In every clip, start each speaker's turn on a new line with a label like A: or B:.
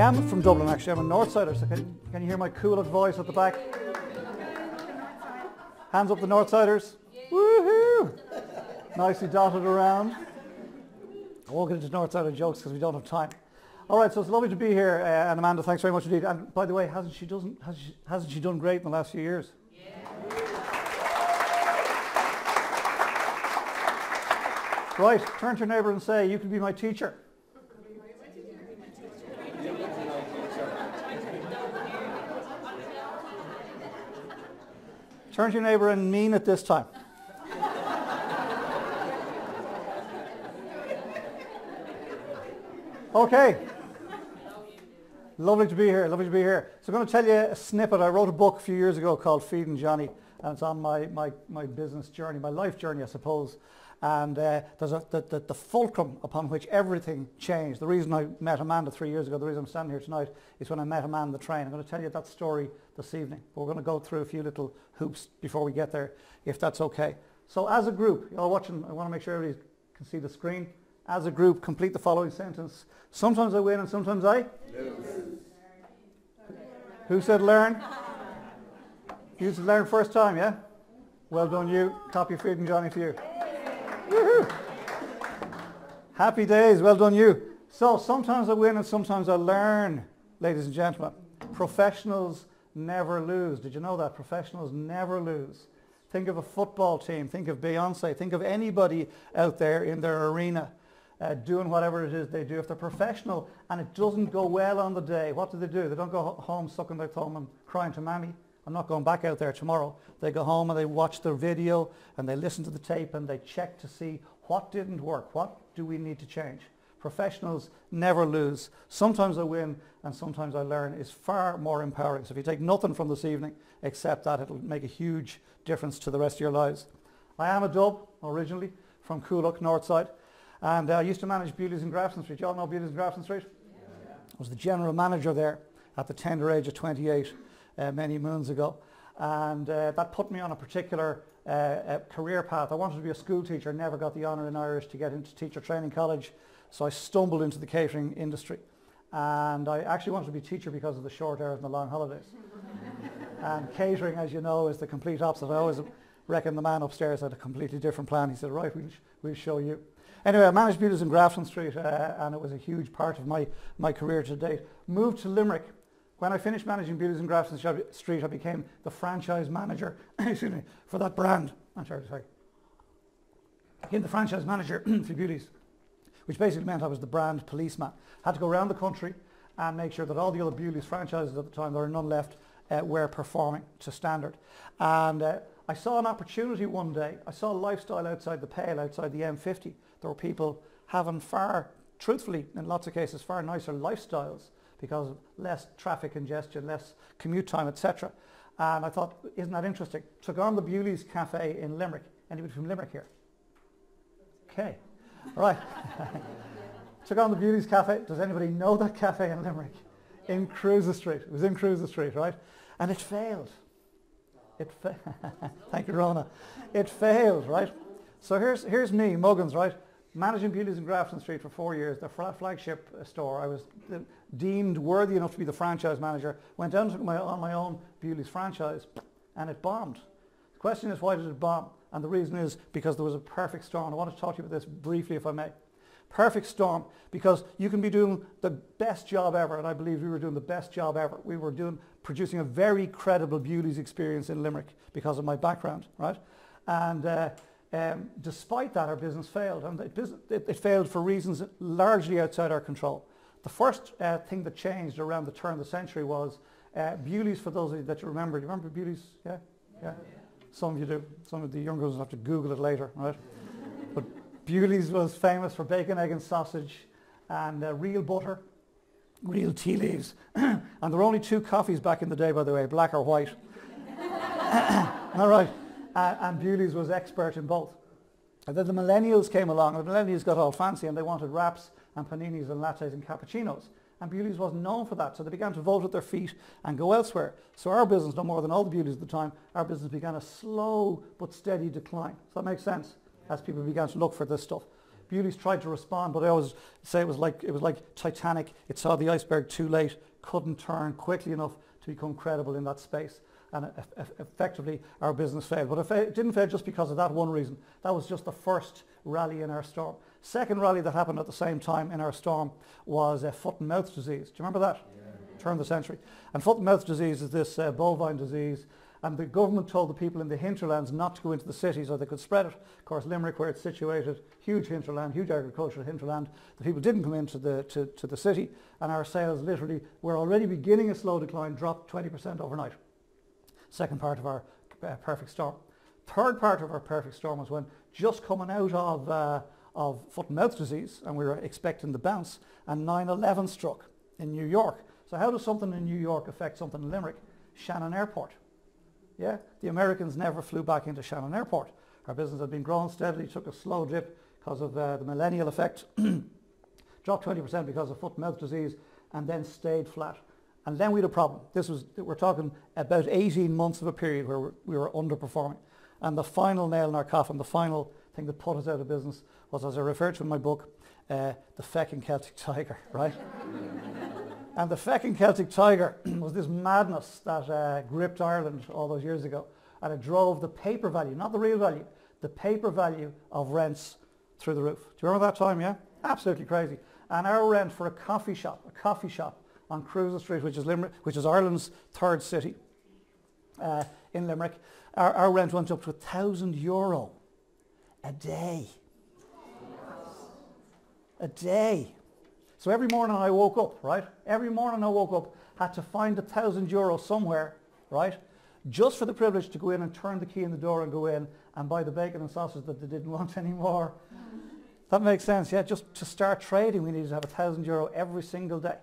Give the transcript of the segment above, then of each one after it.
A: am from Dublin actually, I'm a Northsider, so can you hear my cool voice at the back? Hands up the Northsiders. Woohoo! Nicely dotted around. I won't get into Northsider jokes because we don't have time. All right, so it's lovely to be here, and Amanda, thanks very much indeed. And by the way, hasn't she done great in the last few years? Yeah. Right, turn to your neighbour and say, you can be my teacher. Turn to your neighbour and mean it this time. Okay. Lovely to be here, lovely to be here. So I'm going to tell you a snippet. I wrote a book a few years ago called Feeding Johnny, and it's on my business journey, my life journey, I suppose. And there's the fulcrum upon which everything changed. The reason I met Amanda 3 years ago, the reason I'm standing here tonight, is when I met Amanda on the train. I'm going to tell you that story this evening. But we're going to go through a few little hoops before we get there, if that's okay. So as a group, you're all watching, I want to make sure everybody can see the screen. As a group, complete the following sentence. Sometimes I win and sometimes I lose. Who said learn? You said learn first time, yeah? Well done you. Copy of Feeding Johnny for you. Woohoo! Happy days, well done you. So sometimes I win and sometimes I learn, ladies and gentlemen. Professionals never lose. Did you know that? Professionals never lose. Think of a football team, think of Beyonce, think of anybody out there in their arena doing whatever it is they do. If they're professional and it doesn't go well on the day, what do? They don't go home sucking their thumb and crying to mammy. I'm not going back out there tomorrow. They go home and they watch their video and they listen to the tape and they check to see what didn't work, what do we need to change. Professionals never lose. Sometimes I win and sometimes I learn is far more empowering. So if you take nothing from this evening except that, it'll make a huge difference to the rest of your lives. I am a Dub originally from Coolock, Northside, and I used to manage Bewley's in Grafton Street. You all know Bewley's in Grafton Street? Yeah. I was the general manager there at the tender age of 28 many moons ago, and that put me on a particular career path. I wanted to be a school teacher, never got the honour in Irish to get into teacher training college, so I stumbled into the catering industry. And I actually wanted to be a teacher because of the short hours and the long holidays. And catering, as you know, is the complete opposite. I always reckon the man upstairs had a completely different plan. He said, right, we'll show you. Anyway, I managed Bewley's in Grafton Street, and it was a huge part of my career to date. Moved to Limerick. When I finished managing Bewley's in Grafton Street, I became the franchise manager excuse me, for that brand. I'm sorry. I became the franchise manager for Bewley's, which basically meant I was the brand policeman. Had to go around the country and make sure that all the other Bewley's franchises at the time, there were none left, were performing to standard. And I saw an opportunity one day. I saw a lifestyle outside the Pale, outside the M50. There were people having truthfully, in lots of cases, far nicer lifestyles because of less traffic congestion, less commute time, etc. And I thought, isn't that interesting? Took on the Bewley's Cafe in Limerick. Anybody from Limerick here? Okay, right. Took on the Bewley's Cafe. Does anybody know that cafe in Limerick? In Cruiser Street. It was in Cruiser Street, right? And it failed. Thank you, Rona. It failed, right? So here's me, Muggins, right? Managing Bewley's in Grafton Street for 4 years, the flagship store. I was deemed worthy enough to be the franchise manager. Went down to on my own Bewley's franchise, and it bombed. The question is, why did it bomb? And the reason is because there was a perfect storm. I want to talk to you about this briefly, if I may. Perfect storm, because you can be doing the best job ever, and I believe we were doing the best job ever. We were producing a very credible Bewley's experience in Limerick because of my background, right? And despite that, our business failed, and it failed for reasons largely outside our control. The first thing that changed around the turn of the century was Bewley's. For those of you that you remember Bewley's? Yeah? Some of you do. Some of the younger ones will have to Google it later, right? But Bewley's was famous for bacon, egg and sausage and real butter, real tea leaves. And there were only two coffees back in the day, by the way, black or white. All right. And Bewley's was expert in both. And then the millennials came along, and the millennials got all fancy and they wanted wraps and paninis and lattes and cappuccinos. And Bewley's wasn't known for that, so they began to vote with their feet and go elsewhere. So our business, no more than all the Bewley's at the time, our business began a slow but steady decline. Does that make sense? As people began to look for this stuff. Beaulies tried to respond, but I always say it was like Titanic. It saw the iceberg too late, couldn't turn quickly enough to become credible in that space. And effectively our business failed. But it didn't fail just because of that one reason. That was just the first rally in our storm. Second rally that happened at the same time in our storm was foot and mouth disease. Do you remember that? Yeah. Turn of the century. And foot and mouth disease is this bovine disease. And the government told the people in the hinterlands not to go into the cities or they could spread it. Of course, Limerick, where it's situated, huge hinterland, huge agricultural hinterland. The people didn't come into the city, and our sales literally were already beginning a slow decline, dropped 20% overnight. Second part of our perfect storm. Third part of our perfect storm was when just coming out of foot and mouth disease, and we were expecting the bounce, and 9/11 struck in New York. So how does something in New York affect something in Limerick? Shannon Airport. Yeah, the Americans never flew back into Shannon Airport. Our business had been growing steadily, took a slow dip because of the millennial effect, dropped 20% because of foot and mouth disease, and then stayed flat. And then we had a problem. We're talking about 18 months of a period where we were underperforming. And the final nail in our coffin, the final thing that put us out of business was, as I referred to in my book, the fecking Celtic tiger, right? And the fecking Celtic tiger was this madness that gripped Ireland all those years ago. And it drove the paper value, not the real value, the paper value of rents through the roof. Do you remember that time, yeah? Absolutely crazy. And our rent for a coffee shop on Cruises Street, which is Ireland's third city in Limerick, our rent went up to €1,000 a day. A day. So every morning I woke up, right? Every morning I woke up, had to find €1,000 somewhere, right? Just for the privilege to go in and turn the key in the door and go in and buy the bacon and sausage that they didn't want anymore. That makes sense, yeah? Just to start trading, we needed to have €1,000 every single day.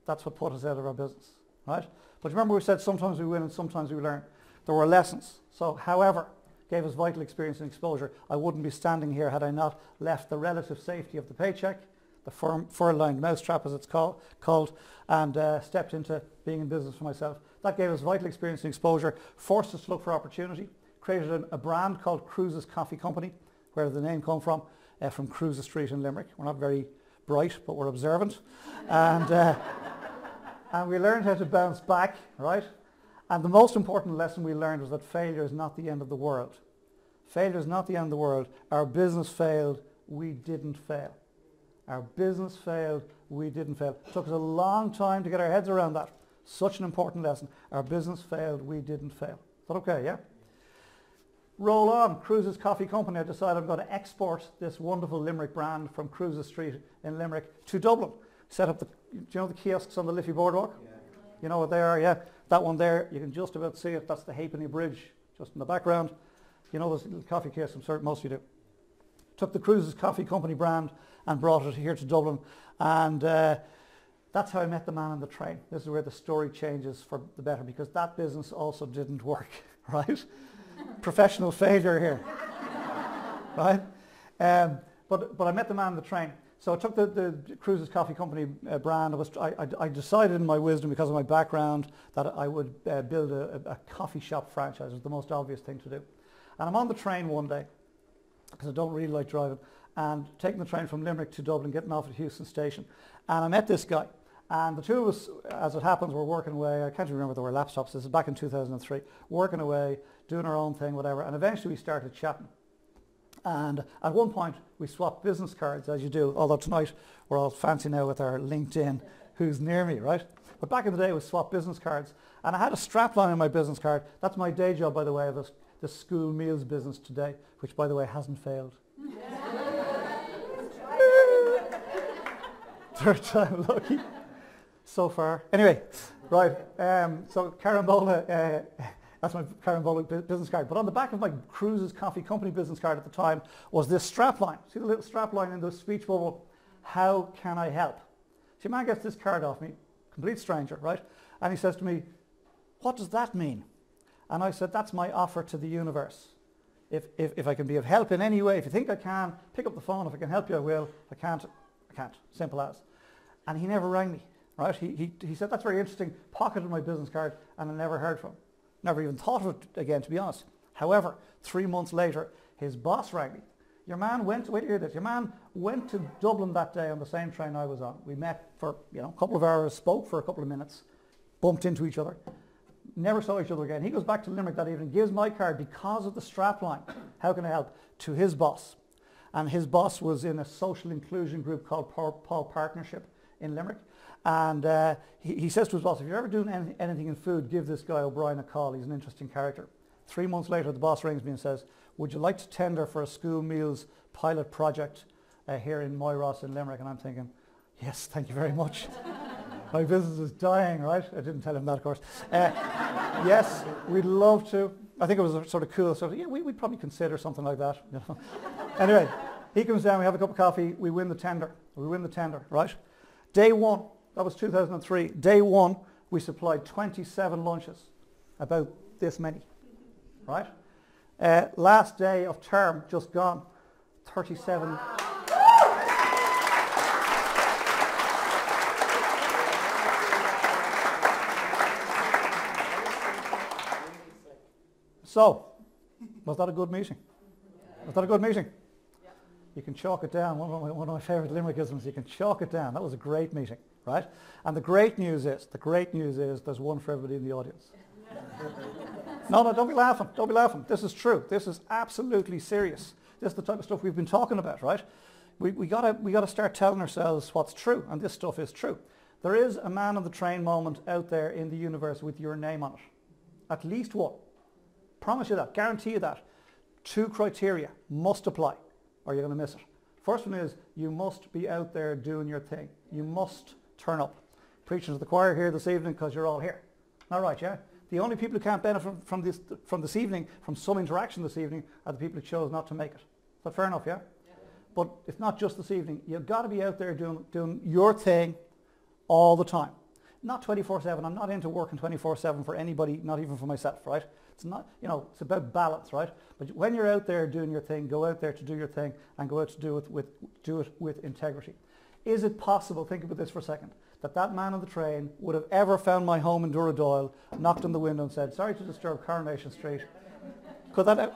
A: That's what put us out of our business, right? But remember we said sometimes we win and sometimes we learn. There were lessons. So, however, gave us vital experience and exposure. I wouldn't be standing here had I not left the relative safety of the paycheck, the fur-lined mousetrap as it's called, and stepped into being in business for myself. That gave us vital experience and exposure, forced us to look for opportunity, created a brand called Cruises Coffee Company, where did the name come from Cruises Street in Limerick. We're not very bright, but we're observant. And we learned how to bounce back, right? And the most important lesson we learned was that failure is not the end of the world. Failure is not the end of the world. Our business failed, we didn't fail. Our business failed, we didn't fail. It took us a long time to get our heads around that. Such an important lesson. Our business failed, we didn't fail. Is that okay, yeah? Roll on, Cruises Coffee Company. I decided I'm going to export this wonderful Limerick brand from Cruises Street in Limerick to Dublin. Set up do you know the kiosks on the Liffey Boardwalk? Yeah. You know what they are, yeah? That one there, you can just about see it. That's the Halfpenny Bridge, just in the background. You know those little coffee kiosks, I'm certain most of you do. Took the Cruises Coffee Company brand and brought it here to Dublin. And that's how I met the man on the train. This is where the story changes for the better, because that business also didn't work, right? Professional failure here, right? But I met the man on the train. So I took the Cruises Coffee Company brand. I decided in my wisdom, because of my background, that I would build a coffee shop franchise. It was the most obvious thing to do. And I'm on the train one day, because I don't really like driving, and taking the train from Limerick to Dublin, getting off at Houston Station. And I met this guy. And the two of us, as it happens, were working away. I can't remember if there were laptops. This is back in 2003. Working away, doing our own thing, whatever. And eventually we started chatting. And at one point we swapped business cards, as you do. Although tonight we're all fancy now with our LinkedIn, who's near me, right? But back in the day we swapped business cards. And I had a strapline on my business card. That's my day job, by the way, of the school meals business today, which, by the way, hasn't failed. Third time lucky. So far. Anyway, right, so Carambola, that's my Carambola business card. But on the back of my Cruises Coffee Company business card at the time was this strapline. See the little strapline in the speech bubble? How can I help? See, a man gets this card off me, complete stranger, right? And he says to me, what does that mean? And I said, that's my offer to the universe. If I can be of help in any way, if you think I can, pick up the phone. If I can help you, I will. If I can't, I can't. Simple as. And he never rang me. Right? He said, that's very interesting, pocketed my business card, and I never heard from him. Never even thought of it again, to be honest. However, 3 months later, his boss rang me. Your man went, wait to hear this, your man went to Dublin that day on the same train I was on. We met for, a couple of hours, spoke for a couple of minutes, bumped into each other, never saw each other again. He goes back to Limerick that evening, gives my card because of the strapline, how can I help, to his boss. And his boss was in a social inclusion group called Paul Partnership in Limerick. And he says to his boss, if you're ever doing anything in food, give this guy O'Brien a call. He's an interesting character. 3 months later, the boss rings me and says, would you like to tender for a school meals pilot project here in Moyross in Limerick? And I'm thinking, yes, thank you very much. My business is dying, right? I didn't tell him that, of course. Yes, we'd love to. I think it was a sort of cool, yeah, we'd probably consider something like that. Anyway, he comes down, we have a cup of coffee, we win the tender. Right? Day one, that was 2003. Day one, we supplied 27 lunches, about this many, right? Last day of term, just gone, 37. So, was that a good meeting? Was that a good meeting? You can chalk it down. One of my favourite Limerickisms, you can chalk it down. That was a great meeting, right? And the great news is there's one for everybody in the audience. No, don't be laughing. Don't be laughing. This is true. This is absolutely serious. This is the type of stuff we've been talking about, right? We gotta start telling ourselves what's true, and this stuff is true. There is a man on the train moment out there in the universe with your name on it. At least one. Promise you that. Guarantee you that. 2 criteria must apply, or you're going to miss it. First one is you must be out there doing your thing. You must turn up. Preaching to the choir here this evening because you're all here. All right, yeah? The only people who can't benefit from this evening, from some interaction this evening, are the people who chose not to make it. Is that fair enough, yeah? But it's not just this evening. You've got to be out there doing your thing all the time. Not 24/7. I'm not into working 24/7 for anybody, not even for myself, right? It's not, it's about balance, right? But when you're out there doing your thing, go out there to do your thing and go out to do it with integrity. Is it possible, think about this for a second, that man on the train would have ever found my home in Duradoyle, knocked on the window and said, sorry to disturb Coronation Street? Could that?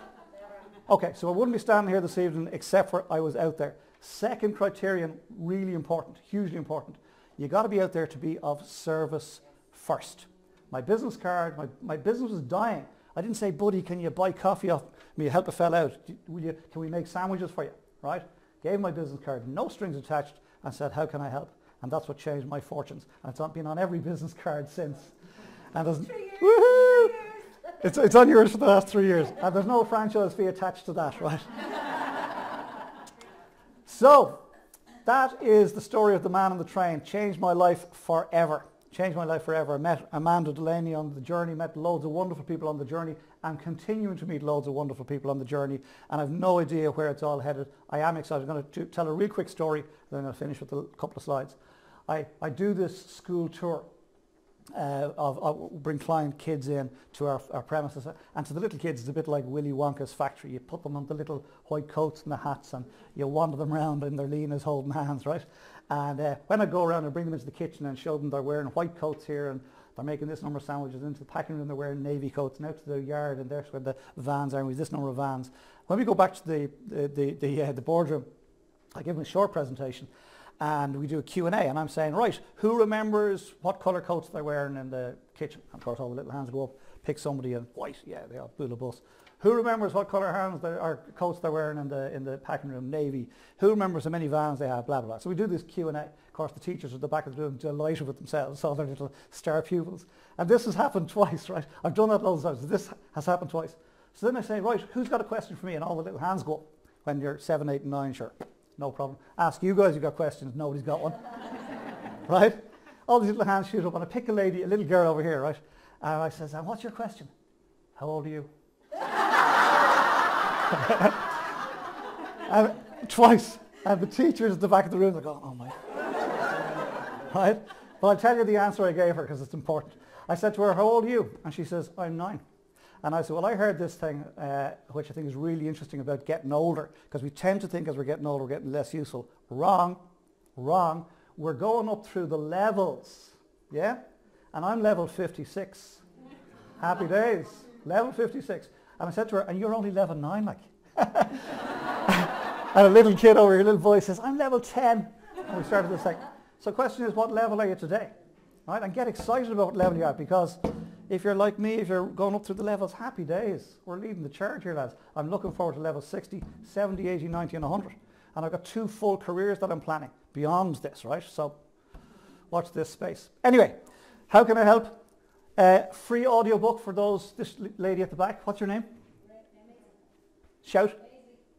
A: Okay, so I wouldn't be standing here this evening except for I was out there. Second criterion, really important, hugely important. You got to be out there to be of service first. My business card, my business was dying. I didn't say, buddy, can you buy coffee off me, help a fella out? Can we make sandwiches for you, right? Gave my business card, no strings attached, and said, how can I help? And that's what changed my fortunes. And it's been on every business card since. And there's, 3 years, woohoo! 3 years. It's on yours for the last 3 years. And there's no franchise fee attached to that, right? So, that is the story of the man on the train. Changed my life forever. Changed my life forever. I met Amanda Delaney on the journey, met loads of wonderful people on the journey, and continuing to meet loads of wonderful people on the journey, and I've no idea where it's all headed. I am excited. I'm going to tell a real quick story, then I'm going to finish with a couple of slides. I do this school tour bring client kids in to our premises, and to the little kids it's a bit like Willy Wonka's factory. You put them on the little white coats and the hats and you wander them around in their leanas holding hands, right? And when I go around and bring them into the kitchen and show them they're wearing white coats here and they're making this number of sandwiches, into the packing room they're wearing navy coats, and out to the yard and there's where the vans are, and with this number of vans. When we go back to the boardroom, I give them a short presentation and we do a Q&A, and I'm saying, right, who remembers what colour coats they're wearing in the kitchen? And of course all the little hands go up, pick somebody in white, yeah, they are, bull a bus. Who remembers what colour coats they're wearing in the packing room? Navy. Who remembers how many vans they have? Blah, blah, blah. So we do this Q&A. Of course, the teachers at the back of the room delighted with themselves, all their little star pupils. And this has happened twice, right? I've done that loads of times. This has happened twice. So then I say, right, who's got a question for me? And all the little hands go up when you're 7, 8 and 9, sure. No problem. Ask you guys who got questions. Nobody's got one. Right? All these little hands shoot up, and I pick a lady, a little girl over here, right? And I says, and what's your question? How old are you? And twice, and the teachers at the back of the room are going, oh my. Right? Well, I'll tell you the answer I gave her because it's important. I said to her, how old are you? And she says, I'm 9. And I said, well, I heard this thing, which I think is really interesting about getting older, because we tend to think as we're getting older, we're getting less useful. Wrong, wrong. We're going up through the levels, yeah? And I'm level 56. Happy days, level 56. And I said to her, and you're only level 9, like. And a little kid over here, a little boy says, I'm level 10. And we started this thing. So the question is, what level are you today? Right? And get excited about what level you're at, because if you're like me, if you're going up through the levels, happy days. We're leading the charge here, lads. I'm looking forward to level 60, 70, 80, 90 and 100. And I've got 2 full careers that I'm planning beyond this, right? So watch this space. Anyway, how can I help? Free audiobook for those, this lady at the back. What's your name? Shout.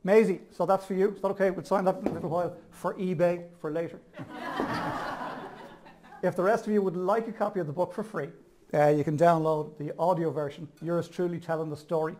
A: Maisie. So that's for you. Is that okay? We'll sign that in a little while for eBay for later. If the rest of you would like a copy of the book for free, you can download the audio version. Yours truly telling the story.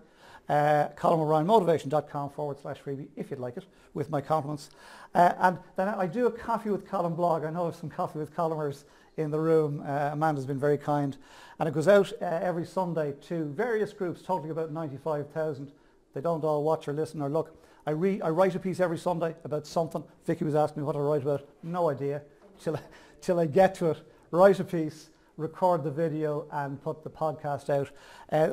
A: ColumnO'RyanMotivation.com/freebie if you'd like it, with my compliments. And then I do a Coffee with Colin blog. I know there's some Coffee with Columners in the room. Amanda's been very kind. And it goes out every Sunday to various groups, totaling about 95,000. They don't all watch or listen or look. I write a piece every Sunday about something. Vicky was asking me what I write about. No idea. Till I get to it. Write a piece, record the video and put the podcast out.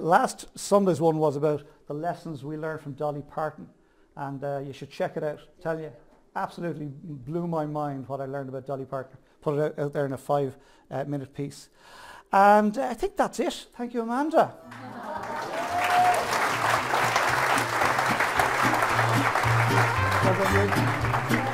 A: Last Sunday's one was about the lessons we learned from Dolly Parton. And you should check it out. Tell you, absolutely blew my mind what I learned about Dolly Parton. Put it out there in a 5-minute piece. And I think that's it. Thank you, Amanda. Well done, you.